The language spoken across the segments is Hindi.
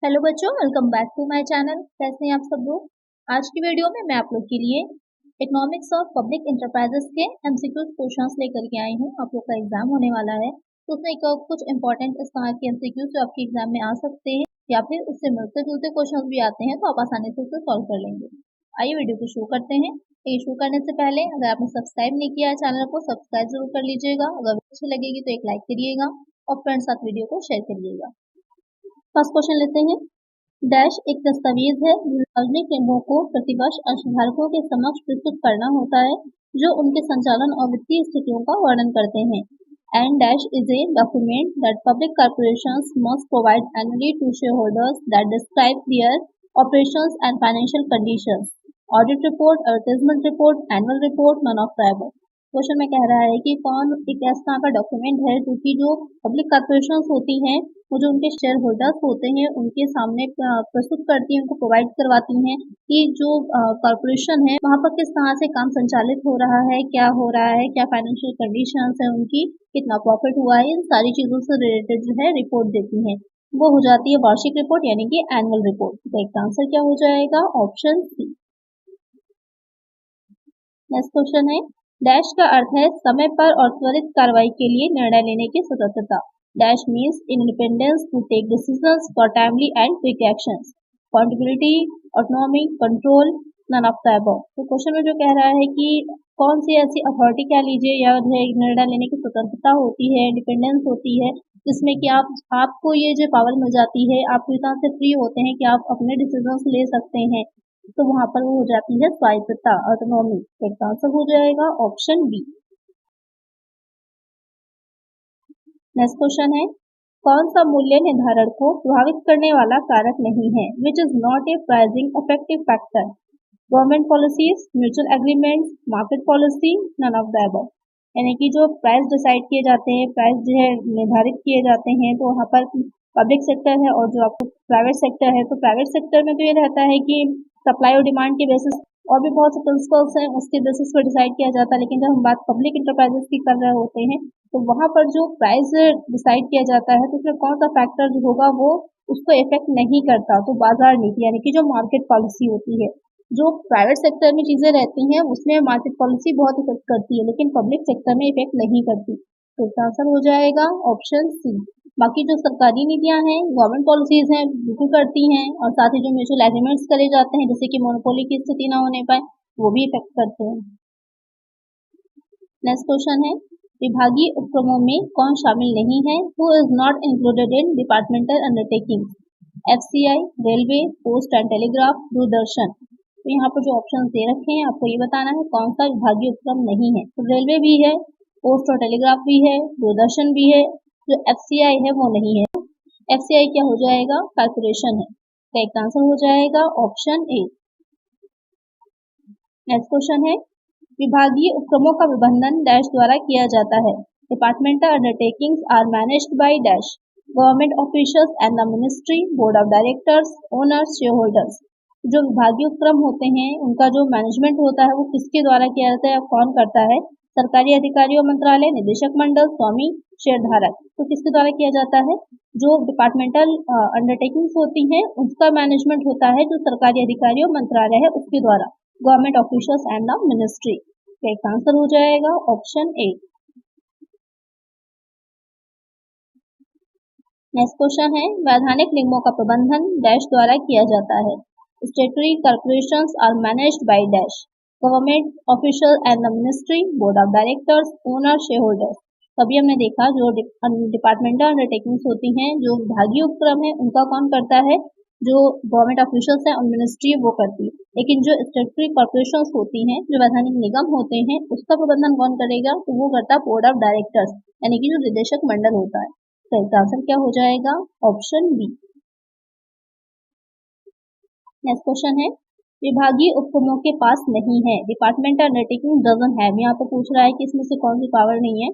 हेलो बच्चों, welcome back to my channel. कैसे हैं आप सब लोग। आज की वीडियो में मैं आप लोग के लिए इकोनॉमिक्स ऑफ पब्लिक इंटरप्राइजेस के एमसीक्यू क्वेश्चंस लेकर के आई हूँ। आप लोग का एग्जाम होने वाला है तो उसमें कुछ इंपॉर्टेंट इस तरह के एमसीक्यू जो आपके एग्जाम में आ सकते हैं या फिर उससे मिलते जुलते क्वेश्चन भी आते हैं, तो आप आसानी से उसे सॉल्व कर लेंगे। आइए वीडियो को शुरू करते हैं। ये शुरू करने से पहले अगर आपने सब्सक्राइब नहीं किया है चैनल को, सब्सक्राइब जरूर कर लीजिएगा। अगर अच्छी लगेगी तो एक लाइक करिएगा और फ्रेंड्स साथ वीडियो को शेयर करिएगा। फर्स्ट क्वेश्चन लेते हैं। डैश एक दस्तावेज है जो सार्वजनिक नियमों को प्रतिवर्ष अंशधारकों के समक्ष प्रस्तुत करना होता है, जो उनके संचालन और वित्तीय स्थितियों का वर्णन करते हैं। And dash is a document that public corporations must provide annually to shareholders that describe their operations and financial conditions. Audit report, advertisement report, annual report, none of the above. Question में कह रहा है कि कौन एक ऐसा का डॉक्यूमेंट है जो कि जो पब्लिक कॉर्पोरेशंस होती हैं, वो जो उनके शेयर होल्डर्स होते हैं उनके सामने प्रस्तुत करती हैं, उनको प्रोवाइड करवाती हैं कि जो कॉर्पोरेशन है वहाँ पर किस तरह से काम संचालित हो रहा है, क्या हो रहा है, क्या फाइनेंशियल कंडीशंस है उनकी, कितना प्रॉफिट हुआ है, इन सारी चीजों से रिलेटेड जो है रिपोर्ट देती हैं। वो हो जाती है वार्षिक रिपोर्ट यानी कि एनुअल रिपोर्ट। तो इसका आंसर क्या हो जाएगा? Option C. नेक्स्ट क्वेश्चन है। डैश का अर्थ है समय पर और त्वरित कार्रवाई के लिए निर्णय लेने की स्वतंत्रता। Dash means independence to take decisions for timely and quick actions. Accountability, autonomy, control, none of the above. तो क्वेश्चन में जो कह रहा है कि कौन सी ऐसी अथॉरिटी कह लीजिए या निर्णय लेने की स्वतंत्रता होती है, इंडिपेंडेंस होती है, जिसमें कि आपको ये जो पावर मिल जाती है, आप इतना से फ्री होते हैं कि आप अपने डिसीजंस ले सकते हैं, तो वहां पर वो हो जाती है स्वायत्तता, ऑटोनॉमी। इसका आंसर हो जाएगा ऑप्शन बी। नेक्स्ट क्वेश्चन है। कौन सा मूल्य निर्धारण को प्रभावित करने वाला कारक नहीं है, which is not a pricing affective factor. Government policies, mutual agreement, market policy, none of the above. यानी कि जो प्राइस डिसाइड किए जाते हैं, प्राइस जो है निर्धारित किए जाते हैं, तो वहाँ पर पब्लिक सेक्टर है और जो आपको प्राइवेट सेक्टर है, तो प्राइवेट सेक्टर में तो ये रहता है कि सप्लाई और डिमांड के बेसिस और भी बहुत से प्रिंसिपल्स हैं उसके बेसिस पर डिसाइड किया जाता है। लेकिन जब हम बात पब्लिक इंटरप्राइजेस की कर रहे होते हैं तो वहाँ पर जो प्राइस डिसाइड किया जाता है तो उसमें कौन सा फैक्टर जो होगा वो उसको इफेक्ट नहीं करता। तो बाजार नीति यानी कि जो मार्केट पॉलिसी होती है, जो प्राइवेट सेक्टर में चीजें रहती हैं उसमें मार्केट पॉलिसी बहुत इफेक्ट करती है, लेकिन पब्लिक सेक्टर में इफेक्ट नहीं करती। तो इसका आंसर हो जाएगा ऑप्शन सी। बाकी जो सरकारी नीतियां हैं, गवर्नमेंट पॉलिसीज हैं, बिल्कुल करती हैं, और साथ ही जो म्यूचुअल एग्रीमेंट्स करे जाते हैं जैसे कि मोनोपोली की स्थिति ना होने पाए, वो भी इफेक्ट करते हैं। नेक्स्ट क्वेश्चन है। विभागीय उपक्रमों में कौन शामिल नहीं है? Who is not included in departmental undertaking. FCI, railway, post and telegraph, Doordarshan. तो यहाँ पर जो ऑप्शन दे रखे हैं आपको ये बताना है कौन सा विभागीय उपक्रम नहीं है। तो रेलवे भी है, पोस्ट और टेलीग्राफ भी है, दूरदर्शन भी है, जो एफसीआई है वो नहीं है। एफसीआई क्या हो जाएगा? कॉर्पोरेशन है। तो एक आंसर हो जाएगा ऑप्शन ए। नेक्स्ट क्वेश्चन है। विभागीय उपक्रमों का प्रबंधन डैश द्वारा किया जाता है। Departmental undertakings are managed by dash. Government officials and the ministry, board of directors, owners, share holders. जो विभागीय उपक्रम होते हैं उनका जो मैनेजमेंट होता है वो किसके द्वारा किया जाता है, कौन करता है? सरकारी अधिकारियों, मंत्रालय, निदेशक मंडल, स्वामी, शेयरधारक। तो किसके द्वारा किया जाता है? जो डिपार्टमेंटल अंडरटेकिंग्स होती हैं उसका मैनेजमेंट होता है जो सरकारी अधिकारी और मंत्रालय है उसके द्वारा, government officials and the ministry. तो एक आंसर हो जाएगा ऑप्शन ए। नेक्स्ट क्वेश्चन है। वैधानिक निगमों का प्रबंधन डैश द्वारा किया जाता है। Statutory corporations are managed by dash. Government official and the ministry, board of directors, owner, share holders. तभी हमने देखा जो डिपार्टमेंटल अंडरटेकिंग्स होती हैं, जो विभागीय उपक्रम है उनका कौन करता है? जो गवर्नमेंट ऑफिशियल्स है और मिनिस्ट्री वो करती है। लेकिन जो स्टेटरी कॉर्पोरेशंस होती हैं, जो वैधानिक निगम होते हैं, उसका प्रबंधन कौन करेगा? तो वो करता है बोर्ड ऑफ डायरेक्टर्स यानी कि जो निदेशक मंडल होता है। तो इसका आंसर क्या हो जाएगा? Option B. नेक्स्ट क्वेश्चन है। विभागीय उपक्रमों के पास नहीं है। Departmental undertaking doesn't have. यहाँ पर पूछ रहा है कि इसमें से कौन सी पावर नहीं है?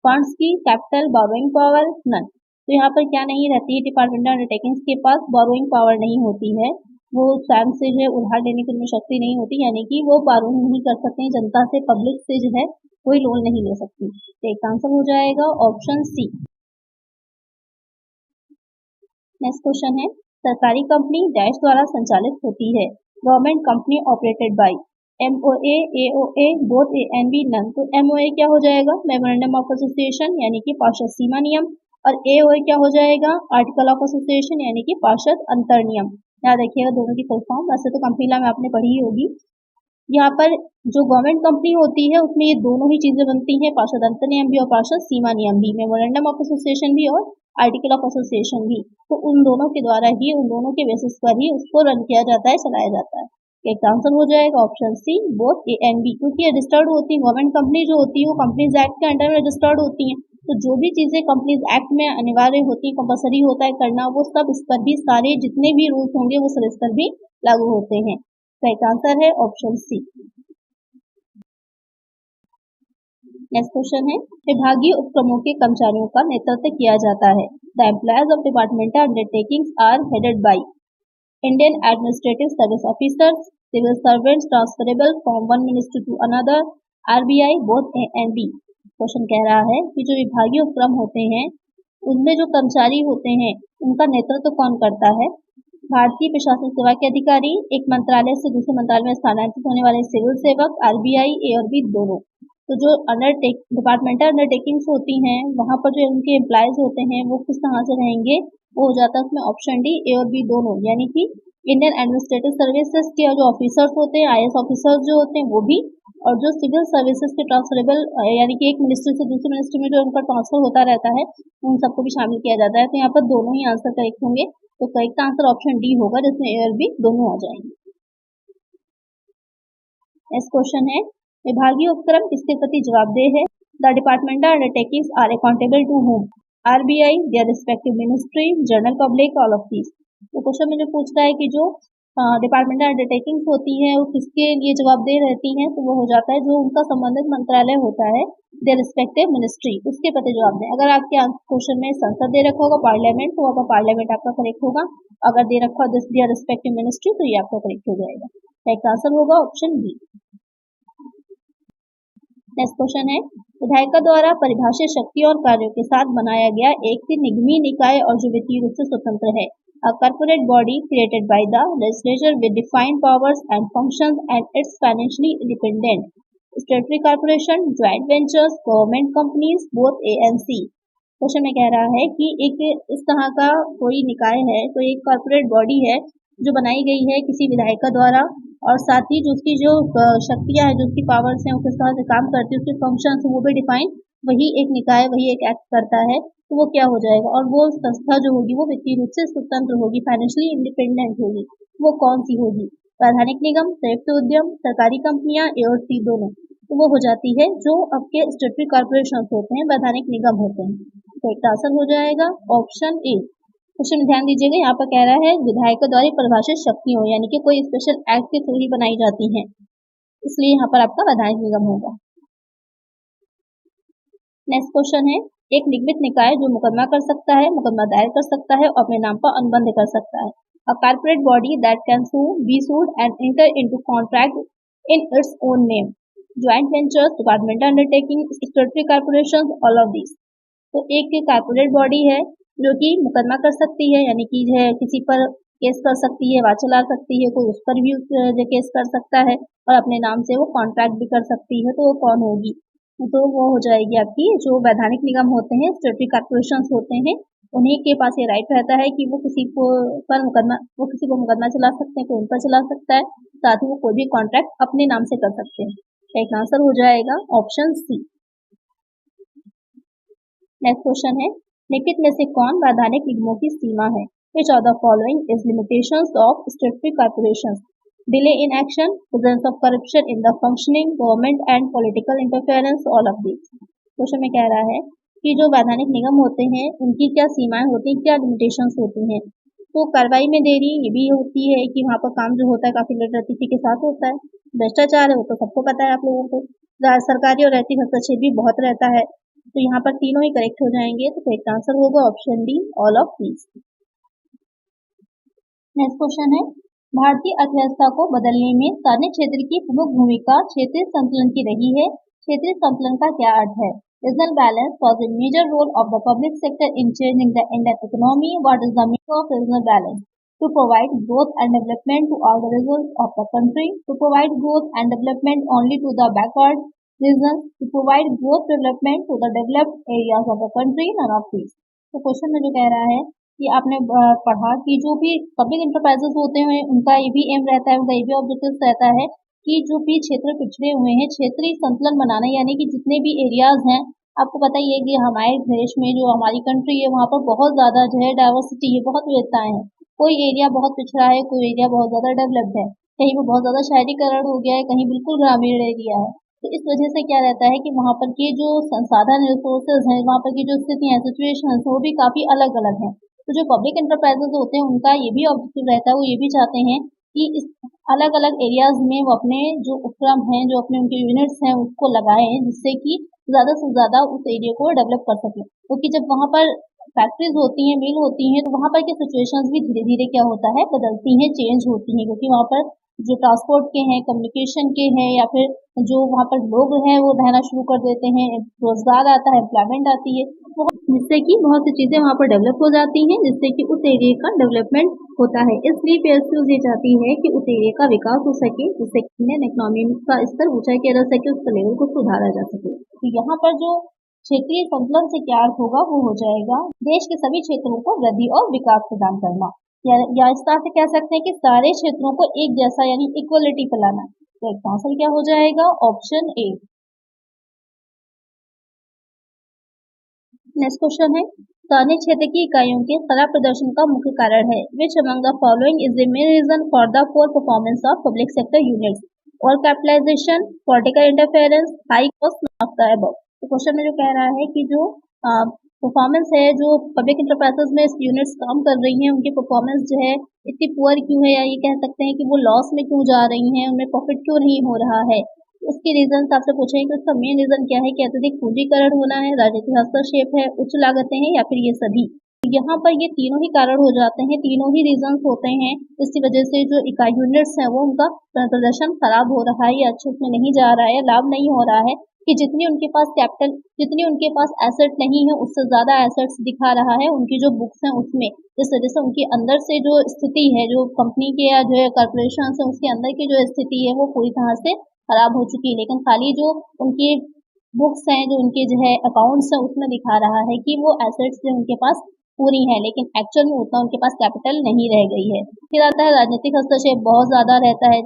फंड्स की, कैपिटल, बोरोइंग पावर, नन। तो यहाँ पर क्या नहीं रहती है? डिपार्टमेंटल अंडरटेकिंग्स के पास बोरोइंग पावर नहीं होती है, वो स्वयं से जो है उधार लेने की उनमें शक्ति नहीं होती, यानी कि वो बोरोइंग नहीं कर सकते हैं, जनता से, पब्लिक से जो है कोई लोन नहीं ले सकती। तो एक आंसर हो जाएगा ऑप्शन सी। नेक्स्ट क्वेश्चन है। सरकारी कंपनी डैश द्वारा संचालित होती है। Government company operated by MOA, AOA, both A and B none. तो MOA क्या हो जाएगा? मेमोरेंडम ऑफ एसोसिएशन यानी कि पार्षद सीमा नियम, और AOA क्या हो जाएगा? आर्टिकल ऑफ एसोसिएशन यानी कि पार्षद अंतर नियम। याद रखिएगा दोनों की फुल फॉर्म, वैसे तो कंपनी लॉ में आपने पढ़ी ही होगी। यहाँ पर जो गवर्नमेंट कंपनी होती है उसमें ये दोनों ही चीजें बनती हैं, पार्षद अंतर नियम भी और पार्षद सीमा नियम भी, मेमोरेंडम ऑफ एसोसिएशन भी और आर्टिकल ऑफ एसोसिएशन भी। तो उन दोनों के द्वारा ही, उन दोनों के बेसिस पर ही उसको रन किया जाता है, चलाया जाता है। एक आंसर हो जाएगा option C, both A and B, क्योंकि ये रजिस्टर्ड होती है। गवर्नमेंट कंपनी जो होती है वो कंपनीज एक्ट के अंडर में रजिस्टर्ड होती है, तो जो भी चीजें कंपनीज एक्ट में अनिवार्य होती है, कंपलसरी होता है करना, वो सब इस पर भी, सारे जितने भी रूल्स होंगे वो सब इस पर भी लागू होते हैं। तो एक आंसर है ऑप्शन सी। नेक्स्ट क्वेश्चन है, विभागीय उपक्रमों के कर्मचारियों का नेतृत्व किया जाता है। The employees of departmental undertakings are headed by Indian administrative service officers, civil servants transferable from one ministry to another, RBI, both A and B। Question कह रहा है कि जो विभागीय उपक्रम होते हैं उनमें जो कर्मचारी होते हैं उनका नेतृत्व कौन करता है? भारतीय प्रशासनिक सेवा के अधिकारी, एक मंत्रालय से दूसरे मंत्रालय में स्थानांतरित होने वाले सिविल सेवक, RBI, A और B दोनों। तो जो डिपार्टमेंटल अंडरटेकिंग्स होती हैं वहां पर जो उनके एम्प्लॉयज होते हैं वो किस तरह से रहेंगे? वो हो जाता है उसमें ऑप्शन डी, A और B दोनों, यानी कि इंडियन एडमिनिस्ट्रेटिव सर्विसेज के जो ऑफिसर्स होते हैं, IAS ऑफिसर्स जो होते हैं वो भी, और जो सिविल सर्विसेज के ट्रांसफरेबल यानी कि एक मिनिस्ट्री से दूसरी मिनिस्ट्री में जो उनका ट्रांसफर होता रहता है उन सबको भी शामिल किया जाता है। तो यहाँ पर दोनों ही आंसर करेक्ट होंगे, तो करेक्ट आंसर ऑप्शन डी होगा, जिसमें A और B दोनों आ जाएंगे। नेक्स्ट क्वेश्चन है, विभागीय उपक्रम किसके प्रति जवाबदेह है? The departmental undertakings are accountable to whom? RBI, their respective ministry, general public, all of these. तो क्वेश्चन में जो पूछ रहा है कि जो डिपार्टमेंटल अंडरटेकिंग्स होती हैं वो किसके लिए जवाबदेह रहती हैं, तो वो हो जाता है जो उनका संबंधित मंत्रालय होता है, देयर रिस्पेक्टिव मिनिस्ट्री, उसके प्रति जवाबदेह। अगर आपके क्वेश्चन में संसद दे रखा होगा, पार्लियामेंट, तो आपका पार्लियामेंट आपका करेक्ट होगा। अगर दे रखा हो देयर रिस्पेक्टिव मिनिस्ट्री, तो ये आपका करेक्ट हो जाएगा। करेक्ट आंसर होगा ऑप्शन बी। नेक्स्ट क्वेश्चन है, विधायिका द्वारा परिभाषित शक्तियों और कार्यों के साथ बनाया गया एक निगमीय निकाय और जो वित्तीय रूप से स्वतंत्र है। A corporate body created by the legislature with defined powers and functions and it's financially independent. Statutory corporation, joint ventures, government companies, both A and C। Question में कह रहा है कि एक इस तरह का कोई निकाय है, कोई एक कॉर्पोरेट बॉडी है जो बनाई गई है किसी विधायिका द्वारा, और साथ ही जो उसकी जो शक्तियां हैं, जो उसकी पावर्स हैं, वो किस तरह से काम करती है, उसके फंक्शंस वो भी डिफाइन, वही एक निकाय, वही एक एक्ट करता है, तो वो क्या हो जाएगा? और वो संस्था जो होगी वो वित्तीय रूप से स्वतंत्र होगी, फाइनेंशियली इंडिपेंडेंट होगी। वो कौन सी होगी? वैधानिक निगम, संयुक्त उद्यम, सरकारी कंपनियां, A और C दोनों। तो वो हो जाती है जो आपके स्टेटरी कॉर्पोरेशन होते हैं, वैधानिक निगम होते हैं। तो एक आंसर हो जाएगा ऑप्शन ए। क्वेश्चन में ध्यान दीजिएगा, यहाँ पर कह रहा है विधायक द्वारा परिभाषित शक्तियों, यानी कि कोई स्पेशल एक्ट के थ्रू ही बनाई जाती हैं, इसलिए यहाँ पर आपका वैधानिक निगम होगा। नेक्स्ट क्वेश्चन है, एक निगमित निकाय जो मुकदमा कर सकता है, मुकदमा दायर कर सकता है और अपने नाम पर अनुबंध कर सकता है। A corporate body that can sue, be sued and enter into contract in its own name. Joint ventures, departmental undertaking, statutory corporations, all of these। तो एक कारपोरेट बॉडी है जो कि मुकदमा कर सकती है, यानी कि है किसी पर केस कर सकती है, आवाज चला सकती है, कोई उस पर भी केस कर सकता है और अपने नाम से वो कॉन्ट्रैक्ट भी कर सकती है। तो वो कौन होगी? तो वो हो जाएगी आपकी जो वैधानिक निगम होते हैं, स्टेटरी कॉर्पोरेशन होते हैं, उन्हीं के पास ये राइट रहता है कि वो किसी को पर मुकदमा, वो किसी को मुकदमा चला सकते हैं, कोई उन पर चला सकता है, साथ ही वो कोई भी कॉन्ट्रैक्ट अपने नाम से कर सकते हैं। एक आंसर हो जाएगा ऑप्शन सी। नेक्स्ट क्वेश्चन है, निम्नलिखित में से कौन वैधानिक निगमों की सीमा है? Which of the following is limitations of statutory corporations? Delay in action, presence of corruption in the functioning government and political interference, all of these। Question में कह रहा है कि जो वैधानिक निगम होते हैं उनकी क्या सीमाएं होती हैं, क्या लिमिटेशंस होती हैं? तो कार्रवाई में देरी ये भी होती है कि वहाँ पर काम जो होता है काफी लेटरती के साथ होता है। भ्रष्टाचार है वो तो सबको पता है आप लोगों को। सरकारी और रैयती हस्तक्षेप भी बहुत रहता है। तो यहाँ पर तीनों ही करेक्ट हो जाएंगे, तो करेक्ट आंसर होगा option D, all of these. Next question है, भारतीय अर्थव्यवस्था को बदलने में सार्वजनिक क्षेत्र की प्रमुख भूमिका क्षेत्रीय संतुलन की रही है। क्षेत्रीय संतुलन का क्या अर्थ है? Regional balance was a major role of the public sector in changing the Indian economy. What is the meaning of regional balance? to provide growth and development to all the regions of the country, to provide growth and development only to the backward regions, to provide growth development to the developed areas of the country, none of these. तो क्वेश्चन में जो कह रहा है कि आपने पढ़ा कि जो भी पब्लिक इंटरप्राइजेस होते हैं उनका ये भी एम रहता है, उनका ये भी ऑब्जेक्टिव रहता है कि जो भी क्षेत्र पिछड़े हुए हैं क्षेत्रीय संतुलन बनाना, यानी कि जितने भी एरियाज हैं, आपको पता ही है कि हमारे देश में जो हमारी कंट्री है वहाँ पर बहुत ज़्यादा जो है डाइवर्सिटी है, बहुत विविधताएं हैं। कोई एरिया बहुत पिछड़ा है, कोई एरिया बहुत ज़्यादा डेवलप्ड है, कहीं पर बहुत ज़्यादा शहरीकरण हो गया है, कहीं बिल्कुल ग्रामीण एरिया है। तो इस वजह से क्या रहता है कि वहाँ पर के जो संसाधन रिसोर्सेज हैं, वहाँ पर की जो स्थितियाँ सिचुएशन वो भी काफ़ी अलग अलग हैं। तो जो पब्लिक इंटरप्राइजेज होते हैं उनका ये भी ऑब्जेक्टिव रहता है, वो ये भी चाहते हैं कि इस अलग अलग एरियाज में वो अपने जो उपक्रम हैं, जो अपने उनके यूनिट्स हैं उसको लगाएं, जिससे कि ज़्यादा से ज़्यादा उस एरिया को डेवलप कर सकें। क्योंकि जब वहाँ पर फैक्ट्रीज होती हैं, मिल होती हैं, तो वहाँ पर के सिचुएशंस भी धीरे धीरे क्या होता है बदलती हैं, चेंज होती हैं, क्योंकि वहाँ पर जो ट्रांसपोर्ट के हैं, कम्युनिकेशन के हैं, या फिर जो वहाँ पर लोग हैं वो रहना शुरू कर देते हैं, रोजगार आता है, एम्प्लॉयमेंट आती है, जिससे कि बहुत सी चीजें वहाँ पर डेवलप हो जाती हैं, जिससे कि उस एरिया का डेवलपमेंट होता है। इसलिए पीएसयू ये चाहती है कि उस एरिया का विकास हो सके, जिससे इंडियन इकोनॉमी का स्तर ऊंचा किया जा सके, उसका लेवल को सुधारा जा सके। तो यहाँ पर जो क्षेत्रीय संतुलन से क्या अर्थ होगा वो हो जाएगा देश के सभी क्षेत्रों को वृद्धि और विकास प्रदान करना, या इस तरह से कह सकते हैं कि सारे क्षेत्रों को एक जैसा यानी इक्वलिटी पे लाना। तो इसका आंसर क्या हो जाएगा? Option A. नेक्स्ट क्वेश्चन है, स्थानीय क्षेत्र की इकाइयों के खराब प्रदर्शन का मुख्य कारण है। Which among the following is the main reason for the poor performance of public sector units? और capitalization, political interference, high cost, not the above. तो क्वेश्चन में जो कह रहा है कि जो परफॉर्मेंस है, जो पब्लिक इंटरप्राइजेस में यूनिट्स काम कर रही हैं, उनकी परफॉर्मेंस जो है इतनी पुअर क्यों है, या ये कह सकते हैं कि वो लॉस में क्यों जा रही हैं, उनमें प्रॉफिट क्यों नहीं हो रहा है। उसके रीजन आपसे पूछेंगे कि उसका मेन रीजन क्या है, कि अत्यधिक पूंजीकरण होना है, राजनीतिक हस्तक्षेप है, उच्च लागतें हैं, या फिर ये सभी। यहाँ पर ये तीनों ही कारण हो जाते हैं, तीनों ही रीजन होते हैं। इसकी वजह से जो इकाई यूनिट्स है वो उनका प्रदर्शन खराब हो रहा है, या अच्छे उसमें नहीं जा रहा है, लाभ नहीं हो रहा है, कि जितनी उनके पास कैपिटल, जितनी उनके पास एसेट नहीं है उससे ज्यादा एसेट्स दिखा रहा है उनकी जो बुक्स हैं उसमें। जिस वजह से उनके अंदर से जो स्थिति है, जो कंपनी के या जो कॉर्पोरेशन है उसके अंदर की जो स्थिति है वो पूरी तरह से खराब हो चुकी है। लेकिन खाली जो उनकी बुक्स हैं, जो उनके जो है अकाउंट्स हैं, उसमें दिखा रहा है कि वो एसेट्स जो उनके पास पूरी है, लेकिन एक्चुअल में उतना उनके पास कैपिटल नहीं रह गई है। फिर आता है राजनीतिक हस्तक्षेप, बहुत ज्यादा रहता है।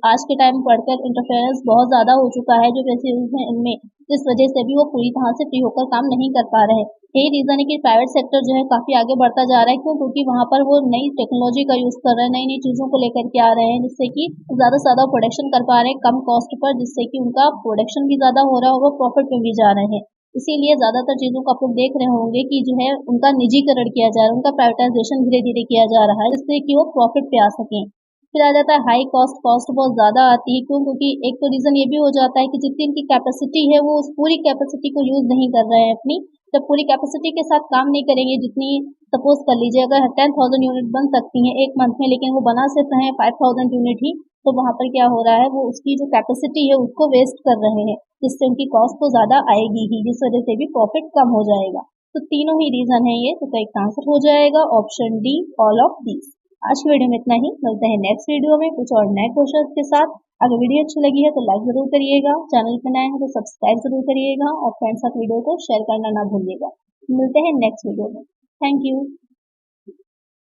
आज के टाइम पढ़कर इंटरफेरेंस बहुत ज्यादा हो चुका है जो पैसे हैं इनमें, जिस वजह से भी वो पूरी तरह से फ्री होकर काम नहीं कर पा रहे। यही रीजन है कि प्राइवेट सेक्टर जो है काफी आगे बढ़ता जा रहा है। क्यों? क्योंकि वहाँ पर वो नई टेक्नोलॉजी का यूज कर रहे हैं, नई नई चीजों को लेकर के आ रहे हैं, जिससे कि ज्यादा से ज्यादा प्रोडक्शन कर पा रहे हैं कम कॉस्ट पर, जिससे कि उनका प्रोडक्शन भी ज्यादा हो रहा है और वो प्रॉफिट में भी जा रहे हैं। इसीलिए ज्यादातर चीजों को आप लोग देख रहे होंगे कि जो है उनका निजीकरण किया जा रहा है, उनका प्राइवेटाइजेशन धीरे धीरे किया जा रहा है, जिससे कि वो प्रॉफिट पे आ सकें। फिर आ जाता है हाई कॉस्ट, कॉस्ट बहुत ज्यादा आती है। क्यों? क्योंकि एक तो रीजन ये भी हो जाता है कि जितनी उनकी कैपेसिटी है वो उस पूरी कैपेसिटी को यूज नहीं कर रहे हैं अपनी। जब पूरी कैपेसिटी के साथ काम नहीं करेंगे, जितनी सपोज कर लीजिए अगर 10,000 यूनिट बन सकती हैं एक मंथ में, लेकिन वो बना सिर्फ रहे हैं 5,000 यूनिट ही, तो वहाँ पर क्या हो रहा है, वो उसकी जो कैपेसिटी है उसको वेस्ट कर रहे हैं, जिससे उनकी कॉस्ट तो ज्यादा आएगी ही, जिस वजह से भी प्रॉफिट कम हो जाएगा। तो तीनों ही रीजन है ये, तो एक आंसर हो जाएगा option D, all of these. आज की वीडियो में इतना ही, मिलते हैं नेक्स्ट वीडियो में कुछ और नए क्वेश्चन के साथ। अगर वीडियो अच्छी लगी है तो लाइक जरूर करिएगा, चैनल पर नए हैं तो सब्सक्राइब जरूर करिएगा, और फ्रेंड्स साथ वीडियो को शेयर करना ना भूलिएगा। मिलते हैं नेक्स्ट वीडियो में। Thank you.